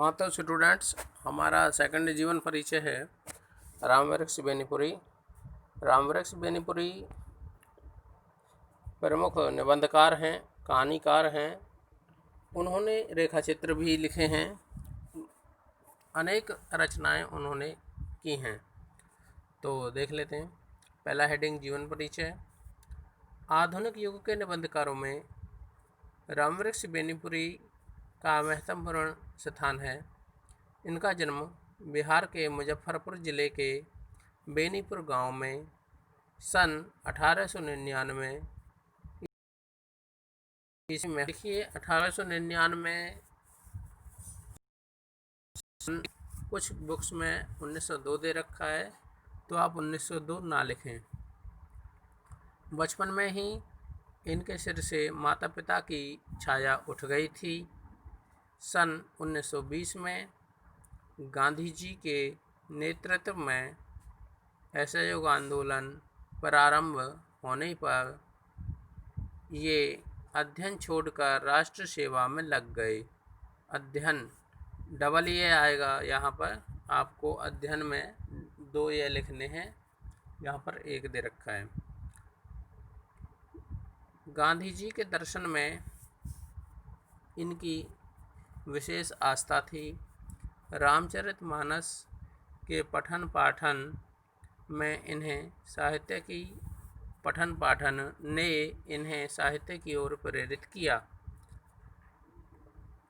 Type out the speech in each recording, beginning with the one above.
हाँ तो स्टूडेंट्स, हमारा सेकंड जीवन परिचय है रामवृक्ष बेनीपुरी। रामवृक्ष बेनीपुरी प्रमुख निबंधकार हैं, कहानीकार हैं। उन्होंने रेखाचित्र भी लिखे हैं, अनेक रचनाएं उन्होंने की हैं। तो देख लेते हैं। पहला हेडिंग जीवन परिचय। आधुनिक युग के निबंधकारों में रामवृक्ष बेनीपुरी का महत्वपूर्ण स्थान है। इनका जन्म बिहार के मुजफ्फरपुर जिले के बेनीपुर गांव में सन 1899 ईस्वी में। देखिए 1899 कुछ बुक्स में 1902 दे रखा है, तो आप 1902 ना लिखें। बचपन में ही इनके सिर से माता पिता की छाया उठ गई थी। सन 1920 में गांधी जी के नेतृत्व में असहयोग आंदोलन प्रारंभ होने पर ये अध्ययन छोड़कर राष्ट्र सेवा में लग गए। अध्ययन डबल ये आएगा, यहाँ पर आपको अध्ययन में 2 ये लिखने हैं, यहाँ पर 1 दे रखा है। गांधी जी के दर्शन में इनकी विशेष आस्था थी। रामचरितमानस के पठन पाठन में इन्हें साहित्य की पठन पाठन ने इन्हें साहित्य की ओर प्रेरित किया।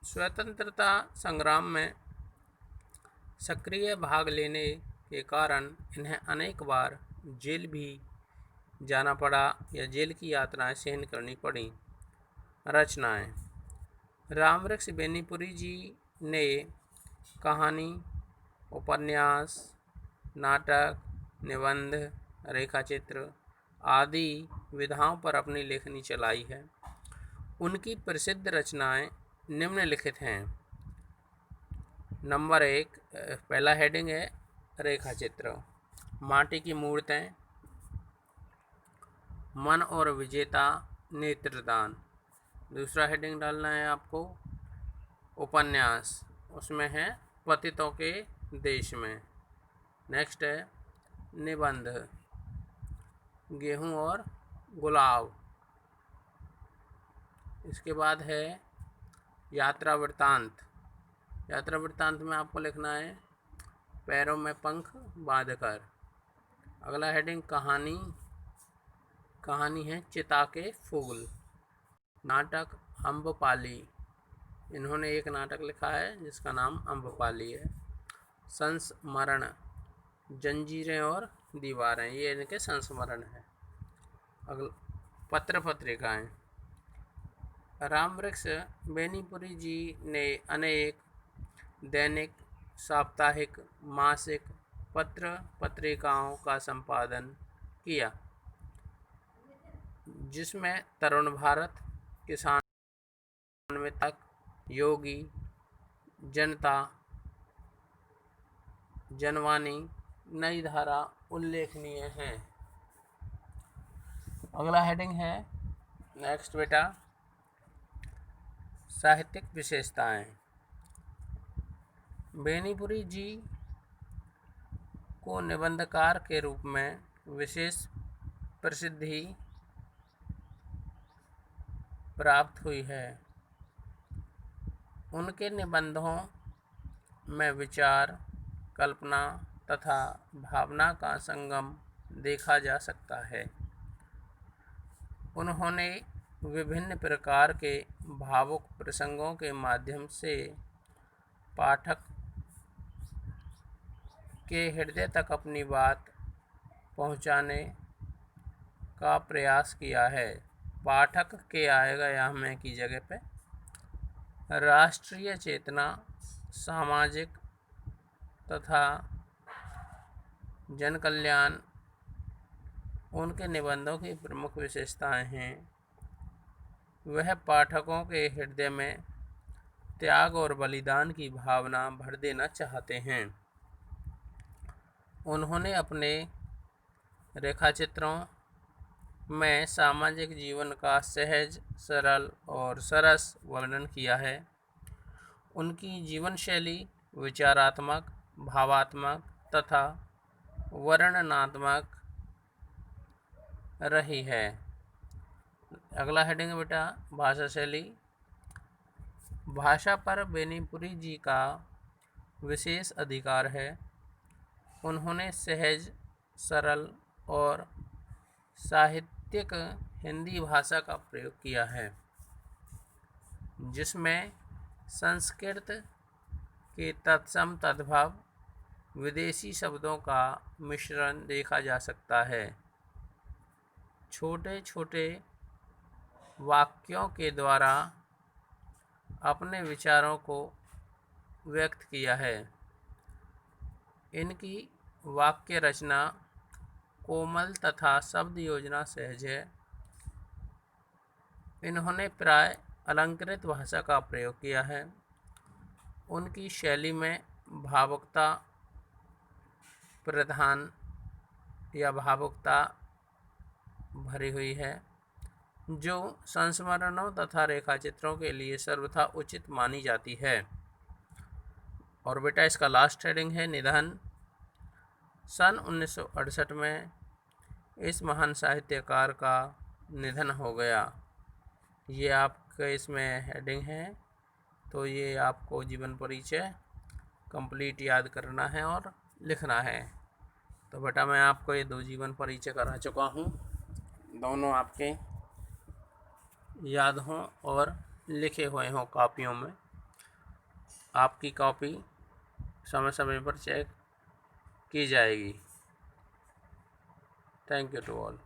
स्वतंत्रता संग्राम में सक्रिय भाग लेने के कारण इन्हें अनेक बार जेल भी जाना पड़ा या जेल की यात्राएं सहन करनी पड़ी। रचनाएं। रामवृक्ष बेनीपुरी जी ने कहानी, उपन्यास, नाटक, निबंध, रेखाचित्र आदि विधाओं पर अपनी लेखनी चलाई है। उनकी प्रसिद्ध रचनाएं निम्नलिखित हैं। नंबर 1, पहला हेडिंग है रेखाचित्र। माटी की मूर्तें, मन और विजेता, नेत्रदान। दूसरा हेडिंग डालना है आपको उपन्यास, उसमें है पतितों के देश में। नेक्स्ट है निबंध, गेहूं और गुलाब। इसके बाद है यात्रा वृत्तांत। यात्रा वृत्तांत में आपको लिखना है पैरों में पंख बांधकर। अगला हेडिंग कहानी। कहानी है चिता के फूल। नाटक अम्बपाली। इन्होंने एक नाटक लिखा है जिसका नाम अम्बपाली है। संस्मरण, जंजीरें और दीवारें, ये इनके संस्मरण है। अगला पत्र पत्रिकाएं। रामवृक्ष बेनीपुरी जी ने अनेक दैनिक, साप्ताहिक, मासिक पत्र पत्रिकाओं का संपादन किया, जिसमें तरुण भारत, किसान तक, योगी, जनता, जनवाणी, नई धारा उल्लेखनीय हैं। अगला हेडिंग है नेक्स्ट बेटा साहित्यिक विशेषताएं। बेनीपुरी जी को निबंधकार के रूप में विशेष प्रसिद्धि प्राप्त हुई है। उनके निबंधों में विचार, कल्पना तथा भावना का संगम देखा जा सकता है। उन्होंने विभिन्न प्रकार के भावुक प्रसंगों के माध्यम से पाठक के हृदय तक अपनी बात पहुंचाने का प्रयास किया है। पाठक के आएगा यहाँ में की जगह पे। राष्ट्रीय चेतना, सामाजिक तथा जन कल्याण उनके निबंधों की प्रमुख विशेषताएं हैं। वह पाठकों के हृदय में त्याग और बलिदान की भावना भर देना चाहते हैं। उन्होंने अपने रेखाचित्रों में सामाजिक जीवन का सहज, सरल और सरस वर्णन किया है। उनकी जीवन शैली विचारात्मक, भावात्मक तथा वर्णनात्मक रही है। अगला हेडिंग है बेटा भाषा शैली। भाषा पर बेनीपुरी जी का विशेष अधिकार है। उन्होंने सहज, सरल और साहित्यिक हिंदी भाषा का प्रयोग किया है, जिसमें संस्कृत के तत्सम तद्भव विदेशी शब्दों का मिश्रण देखा जा सकता है। छोटे छोटे वाक्यों के द्वारा अपने विचारों को व्यक्त किया है। इनकी वाक्य रचना कोमल तथा शब्द योजना सहज है। इन्होंने प्राय अलंकृत भाषा का प्रयोग किया है। उनकी शैली में भावुकता प्रधान या भावुकता भरी हुई है, जो संस्मरणों तथा रेखाचित्रों के लिए सर्वथा उचित मानी जाती है। और बेटा इसका लास्ट हेडिंग है निधन। सन 1968 में इस महान साहित्यकार का निधन हो गया। ये आपके इसमें हेडिंग है, तो ये आपको जीवन परिचय कंप्लीट याद करना है और लिखना है। तो बेटा मैं आपको ये 2 जीवन परिचय करा चुका हूँ, दोनों आपके याद हों और लिखे हुए हों कॉपियों में। आपकी कॉपी समय समय पर चेक की जाएगी। Thank you to all.